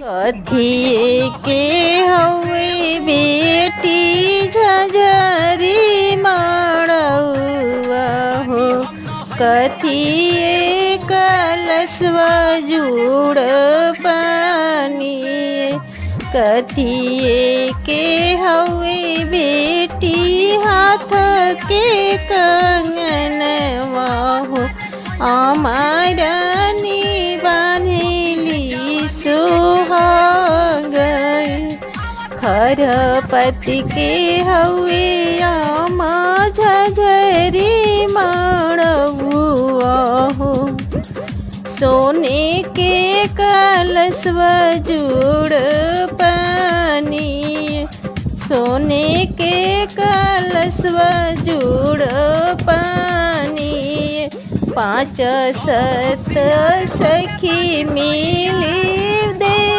कथिए के हवे बेटी झझरी मड़उआ हो। कथिए कलशवा जुड़ पानी। कथिए के हवे बेटी हाथ के कंगनवा हो। हमारा बान्हेली सुहाग। खरपति के हवे आमा झझरी मड़उआ हो। सोने के कलशवा जुड़ पानी। सोने के कलशवा जुड़ पानी। 5 7 सखी मिली दे